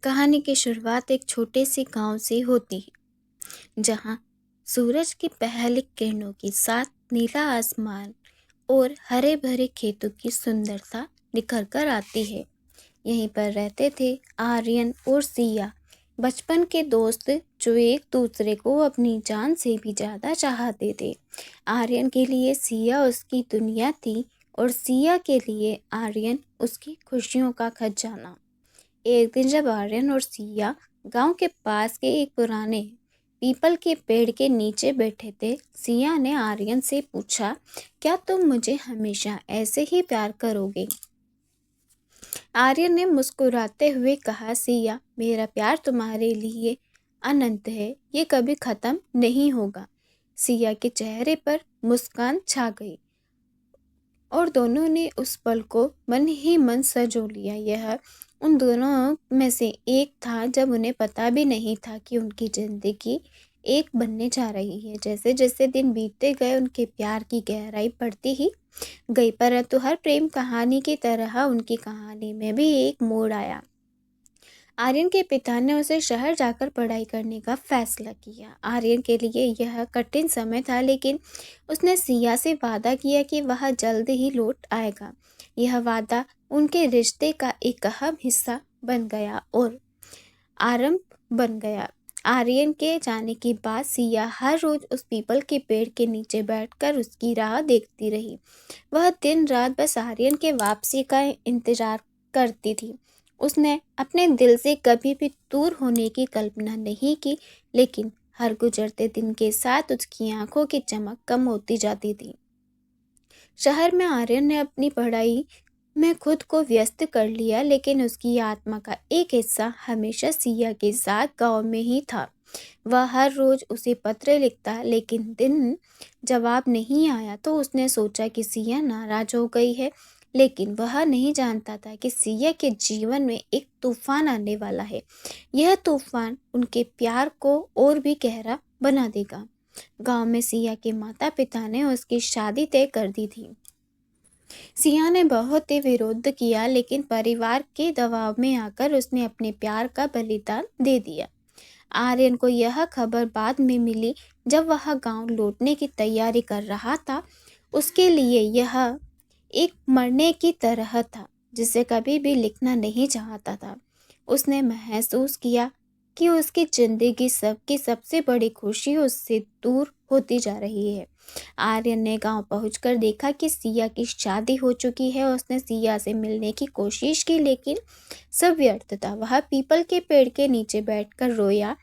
कहानी की शुरुआत एक छोटे से गांव से होती है जहां सूरज की पहली किरणों के साथ नीला आसमान और हरे भरे खेतों की सुंदरता निखर कर आती है। यहीं पर रहते थे आर्यन और सिया, बचपन के दोस्त जो एक दूसरे को अपनी जान से भी ज़्यादा चाहते थे। आर्यन के लिए सिया उसकी दुनिया थी और सिया के लिए आर्यन उसकी खुशियों का खजाना। एक दिन जब आर्यन और सिया गांव के पास के एक पुराने पीपल के पेड़ के नीचे बैठे थे, सिया ने आर्यन से पूछा, क्या तुम मुझे हमेशा ऐसे ही प्यार करोगे? आर्यन ने मुस्कुराते हुए कहा, सिया, मेरा प्यार तुम्हारे लिए अनंत है, ये कभी खत्म नहीं होगा। सिया के चेहरे पर मुस्कान छा गई और दोनों ने उस पल को मन ही मन सजो लिया। यह उन दोनों में से एक था जब उन्हें पता भी नहीं था कि उनकी जिंदगी एक बनने जा रही है। जैसे जैसे दिन बीतते गए उनके प्यार की गहराई बढ़ती ही गई, परंतु हर प्रेम कहानी की तरह उनकी कहानी में भी एक मोड़ आया। आर्यन के पिता ने उसे शहर जाकर पढ़ाई करने का फैसला किया। आर्यन के लिए यह कठिन समय था, लेकिन उसने सिया से वादा किया कि वह जल्द ही लौट आएगा। यह वादा उनके रिश्ते का एक अहम हिस्सा बन गया और आरंभ बन गया। आर्यन के जाने के बाद सिया हर रोज उस पीपल के पेड़ के नीचे बैठकर उसकी राह देखती रही। वह दिन रात बस आर्यन के वापसी का इंतजार करती थी। उसने अपने दिल से कभी भी दूर होने की कल्पना नहीं की, लेकिन हर गुजरते दिन के साथ उसकी आंखों की चमक कम होती जाती थी। शहर में आर्यन ने अपनी पढ़ाई में खुद को व्यस्त कर लिया, लेकिन उसकी आत्मा का एक हिस्सा हमेशा सिया के साथ गांव में ही था। वह हर रोज उसे पत्र लिखता, लेकिन दिन जवाब नहीं आया तो उसने सोचा कि सिया नाराज हो गई है। लेकिन वह नहीं जानता था कि सिया के जीवन में एक तूफान आने वाला है। यह तूफान उनके प्यार को और भी गहरा बना देगा। गांव में सिया के माता पिता ने उसकी शादी तय कर दी थी। सिया ने बहुत ही विरोध किया, लेकिन परिवार के दबाव में आकर उसने अपने प्यार का बलिदान दे दिया। आर्यन को यह खबर बाद में मिली जब वह गांव लौटने की तैयारी कर रहा था। उसके लिए यह एक मरने की तरह था जिसे कभी भी लिखना नहीं चाहता था। उसने महसूस किया कि उसकी जिंदगी सबकी सबसे बड़ी खुशी उससे दूर होती जा रही है। आर्यन ने गांव पहुंचकर देखा कि सिया की शादी हो चुकी है। उसने सिया से मिलने की कोशिश की, लेकिन सब व्यर्थ था। वह पीपल के पेड़ के नीचे बैठकर रोया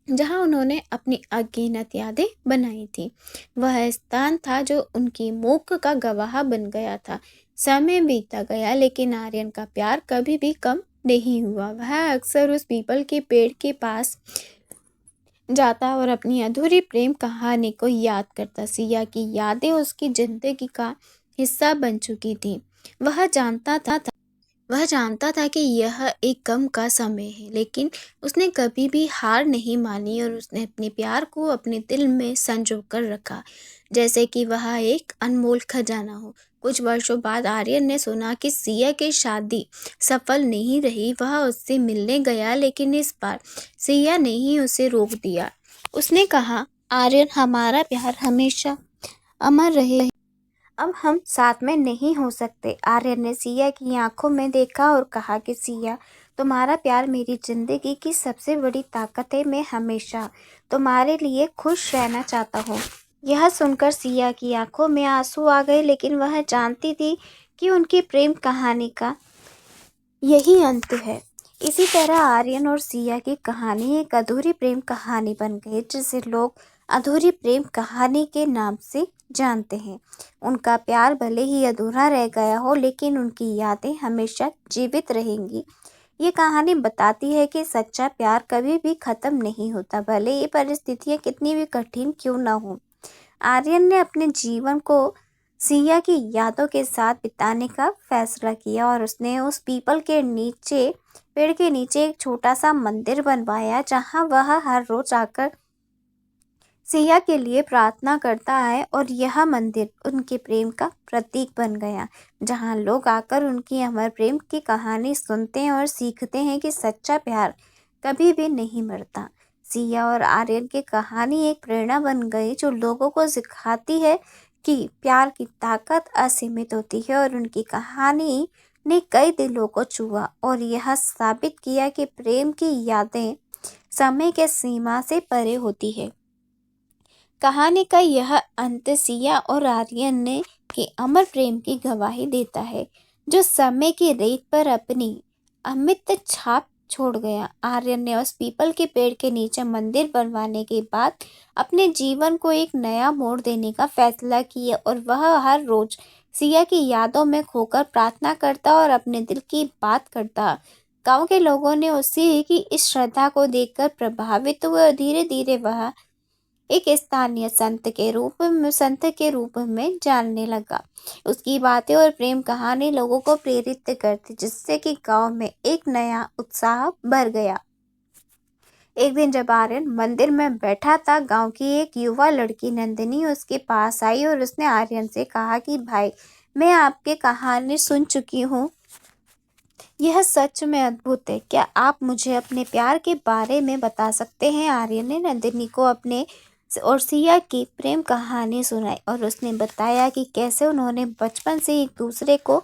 जहां उन्होंने अपनी अनगिनत यादें बनाई थी। वह स्थान था जो उनकी मूक का गवाह बन गया था। समय बीता गया, लेकिन आर्यन का प्यार कभी भी कम नहीं हुआ। वह अक्सर उस पीपल के पेड़ के पास जाता और अपनी अधूरी प्रेम कहानी को याद करता। सिया की यादें उसकी जिंदगी का हिस्सा बन चुकी थी। वह जानता था कि यह एक गम का समय है, लेकिन उसने कभी भी हार नहीं मानी और उसने अपने प्यार को अपने दिल में संजो कर रखा, जैसे कि वह एक अनमोल खजाना हो। कुछ वर्षों बाद आर्यन ने सुना कि सिया की शादी सफल नहीं रही। वह उससे मिलने गया, लेकिन इस बार सिया ने ही उसे रोक दिया। उसने कहा, आर्यन, हमारा प्यार हमेशा अमर रहे, अब हम साथ में नहीं हो सकते। आर्यन ने सिया की आंखों में देखा और कहा कि सिया, तुम्हारा प्यार मेरी जिंदगी की सबसे बड़ी ताकत है। मैं हमेशा तुम्हारे लिए खुश रहना चाहता हूँ। यह सुनकर सिया की आंखों में आंसू आ गए, लेकिन वह जानती थी कि उनकी प्रेम कहानी का यही अंत है। इसी तरह आर्यन और सिया की कहानी एक अधूरी प्रेम कहानी बन गई, जिसे लोग अधूरी प्रेम कहानी के नाम से जानते हैं। उनका प्यार भले ही अधूरा रह गया हो, लेकिन उनकी यादें हमेशा जीवित रहेंगी। ये कहानी बताती है कि सच्चा प्यार कभी भी खत्म नहीं होता, भले ही परिस्थितियाँ कितनी भी कठिन क्यों ना हो। आर्यन ने अपने जीवन को सिया की यादों के साथ बिताने का फैसला किया और उसने उस पीपल के नीचे पेड़ के नीचे एक छोटा सा मंदिर बनवाया, जहां वह हर रोज आकर सिया के लिए प्रार्थना करता है और यह मंदिर उनके प्रेम का प्रतीक बन गया, जहाँ लोग आकर उनकी अमर प्रेम की कहानी सुनते हैं और सीखते हैं कि सच्चा प्यार कभी भी नहीं मरता। सिया और आर्यन की कहानी एक प्रेरणा बन गई जो लोगों को सिखाती है कि प्यार की ताकत असीमित होती है, और उनकी कहानी ने कई दिलों को छुआ और यह साबित किया कि प्रेम की यादें समय के सीमा से परे होती है। कहानी का यह अंत सिया और आर्यन ने के अमर प्रेम की गवाही देता है, जो समय की रेत पर अपनी अमिट छाप छोड़ गया। आर्यन ने उस पीपल के पेड़ के नीचे मंदिर बनवाने के बाद अपने जीवन को एक नया मोड़ देने का फैसला किया, और वह हर रोज सिया की यादों में खोकर प्रार्थना करता और अपने दिल की बात करता। गांव के लोगों ने उसी की इस श्रद्धा को देखकर प्रभावित हुए और धीरे धीरे वह एक स्थानीय संत के रूप में जानने लगा। उसकी बातें और प्रेम कहानी लोगों को प्रेरित करती, जिससे कि गांव में एक नया उत्साह भर गया। एक दिन जब आर्यन मंदिर में बैठा था, गांव की एक युवा लड़की नंदिनी उसके पास आई और उसने आर्यन से कहा कि भाई, मैं आपकी कहानी सुन चुकी हूँ, यह सच में अद्भुत है। क्या आप मुझे अपने प्यार के बारे में बता सकते हैं? आर्यन ने नंदिनी को अपने और सिया की प्रेम कहानी सुनाई और उसने बताया कि कैसे उन्होंने बचपन से एक दूसरे को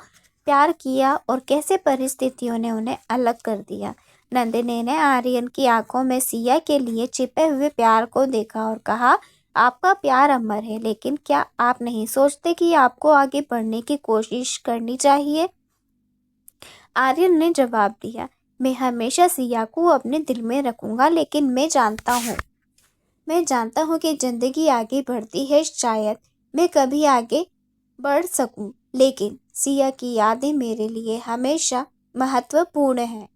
प्यार किया और कैसे परिस्थितियों ने उन्हें अलग कर दिया। नंदिनी ने आर्यन की आंखों में सिया के लिए छिपे हुए प्यार को देखा और कहा, आपका प्यार अमर है, लेकिन क्या आप नहीं सोचते कि आपको आगे बढ़ने की कोशिश करनी चाहिए? आर्यन ने जवाब दिया, मैं हमेशा सिया को अपने दिल में रखूंगा, लेकिन मैं जानता हूँ कि जिंदगी आगे बढ़ती है, शायद मैं कभी आगे बढ़ सकूं, लेकिन सिया की यादें मेरे लिए हमेशा महत्वपूर्ण हैं।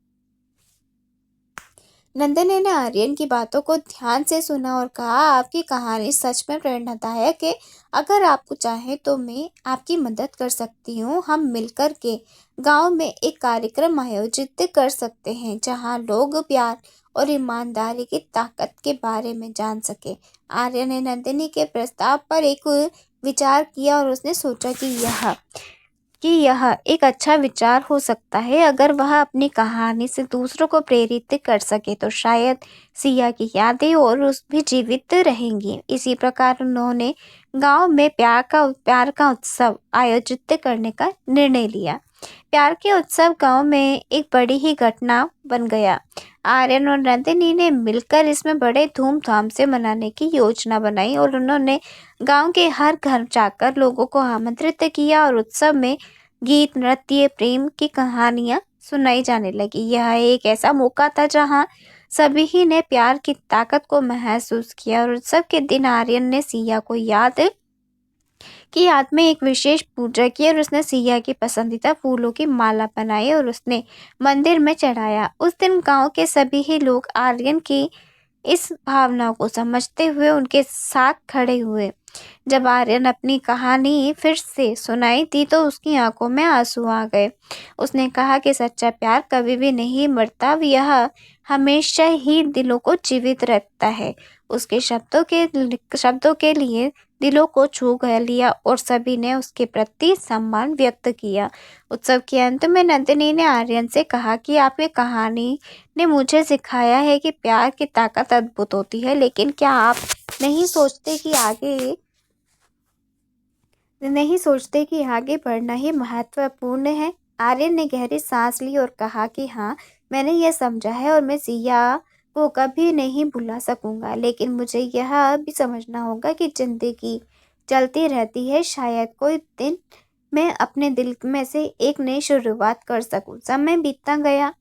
नंदनी ने आर्यन की बातों को ध्यान से सुना और कहा, आपकी कहानी सच में प्रेरणादायक है। अगर आपको चाहे तो मैं आपकी मदद कर सकती हूँ। हम मिलकर के गांव में एक कार्यक्रम आयोजित कर सकते हैं, जहां लोग प्यार और ईमानदारी की ताकत के बारे में जान सके। आर्यन ने नंदिनी के प्रस्ताव पर एक विचार किया और उसने सोचा कि यह एक अच्छा विचार हो सकता है। अगर वह अपनी कहानी से दूसरों को प्रेरित कर सके तो शायद सिया की यादें और उस भी जीवित रहेंगी। इसी प्रकार उन्होंने गांव में प्यार का उत्सव आयोजित करने का निर्णय लिया। प्यार के उत्सव गांव में एक बड़ी ही घटना बन गया। आर्यन और नंदिनी ने मिलकर इसमें बड़े धूमधाम से मनाने की योजना बनाई और उन्होंने गांव के हर घर जाकर लोगों को आमंत्रित किया और उत्सव में गीत, नृत्य, प्रेम की कहानियां सुनाई जाने लगी। यह एक ऐसा मौका था जहां सभी ही ने प्यार की ताकत को महसूस किया, और उत्सव के दिन आर्यन ने सिया को याद में एक विशेष पूजा की और उसने सिया की पसंदीदा फूलों की माला बनाई और उसने मंदिर में चढ़ाया। उस दिन गांव के सभी ही लोग आर्यन की इस भावना को समझते हुए उनके साथ खड़े हुए। जब आर्यन अपनी कहानी फिर से सुनाई थी तो उसकी आंखों में आंसू आ गए। उसने कहा कि सच्चा प्यार कभी भी नहीं मरता, यह हमेशा ही दिलों को जीवित रखता है। उसके शब्दों के लिए दिलों को छू लिया और सभी ने उसके प्रति सम्मान व्यक्त किया। उत्सव के अंत में नंदिनी ने आर्यन से कहा कि आपकी कहानी ने मुझे सिखाया है कि प्यार की ताकत अद्भुत होती है, लेकिन क्या आप नहीं सोचते कि आगे बढ़ना ही महत्वपूर्ण है? आर्यन ने गहरी सांस ली और कहा कि हाँ, मैंने यह समझा है और मैं सिया को कभी नहीं भुला सकूंगा, लेकिन मुझे यह भी समझना होगा कि जिंदगी चलती रहती है। शायद कोई दिन मैं अपने दिल में से एक नई शुरुआत कर सकूं। समय बीतता गया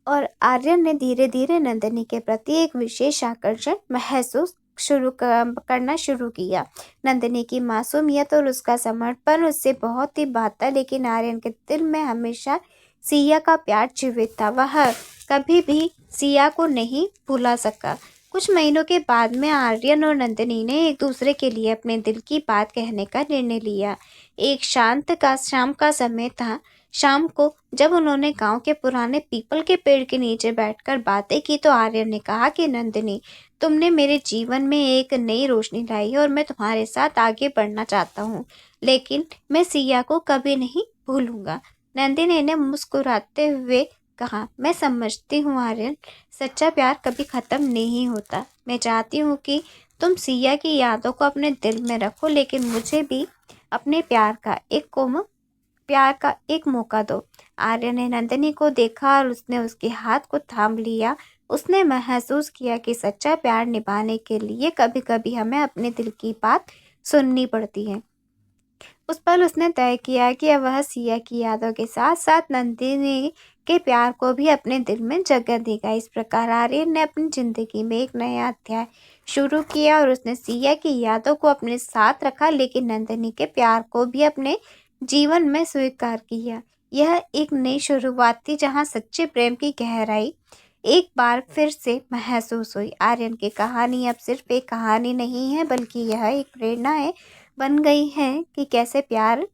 और आर्यन ने धीरे धीरे नंदिनी के प्रति एक विशेष आकर्षण महसूस करना शुरू किया। नंदिनी की मासूमियत और उसका समर्पण उससे बहुत ही भाता, लेकिन आर्यन के दिल में हमेशा सिया का प्यार जीवित था। वह कभी भी सिया को नहीं भुला सका। कुछ महीनों के बाद में आर्यन और नंदिनी ने एक दूसरे के लिए अपने दिल की बात कहने का निर्णय लिया। एक शाम का समय था शाम को जब उन्होंने गांव के पुराने पीपल के पेड़ के नीचे बैठकर बातें की तो आर्यन ने कहा कि नंदिनी, तुमने मेरे जीवन में एक नई रोशनी लाई है और मैं तुम्हारे साथ आगे बढ़ना चाहता हूँ, लेकिन मैं सिया को कभी नहीं भूलूंगा। नंदिनी ने मुस्कुराते हुए कहा, मैं समझती हूँ आर्यन, सच्चा प्यार कभी खत्म नहीं होता। मैं चाहती हूँ कि तुम सिया की यादों को अपने दिल में रखो, लेकिन मुझे भी अपने प्यार का एक मौका दो। आर्य ने नंदिनी को देखा और उसने उसके हाथ को थाम लिया। उसने महसूस किया कि सच्चा प्यार निभाने के लिए कभी-कभी हमें अपने दिल की बात सुननी पड़ती है। उस पल उसने तय किया कि अब वह सिया की यादों के साथ साथ नंदिनी के प्यार को भी अपने दिल में जगह देगा। इस प्रकार आर्यन ने अपनी जिंदगी में एक नया अध्याय शुरू किया और उसने सिया की यादों को अपने साथ रखा, लेकिन नंदिनी के प्यार को भी अपने जीवन में स्वीकार किया। यह एक नई शुरुआत थी जहाँ सच्चे प्रेम की गहराई एक बार फिर से महसूस हुई। आर्यन की कहानी अब सिर्फ एक कहानी नहीं है, बल्कि यह एक प्रेरणा है बन गई है कि कैसे प्यार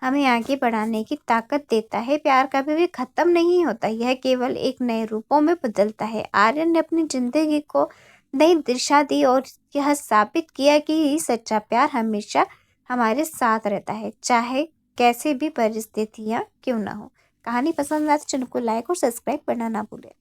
हमें आगे बढ़ाने की ताकत देता है। प्यार कभी भी खत्म नहीं होता, यह केवल एक नए रूपों में बदलता है। आर्यन ने अपनी जिंदगी को नई दिशा दी और यह साबित किया कि सच्चा प्यार हमेशा हमारे साथ रहता है, चाहे कैसे भी परिस्थितियां क्यों ना हो। कहानी पसंद आए तो चैनल को लाइक और सब्सक्राइब करना ना भूलें।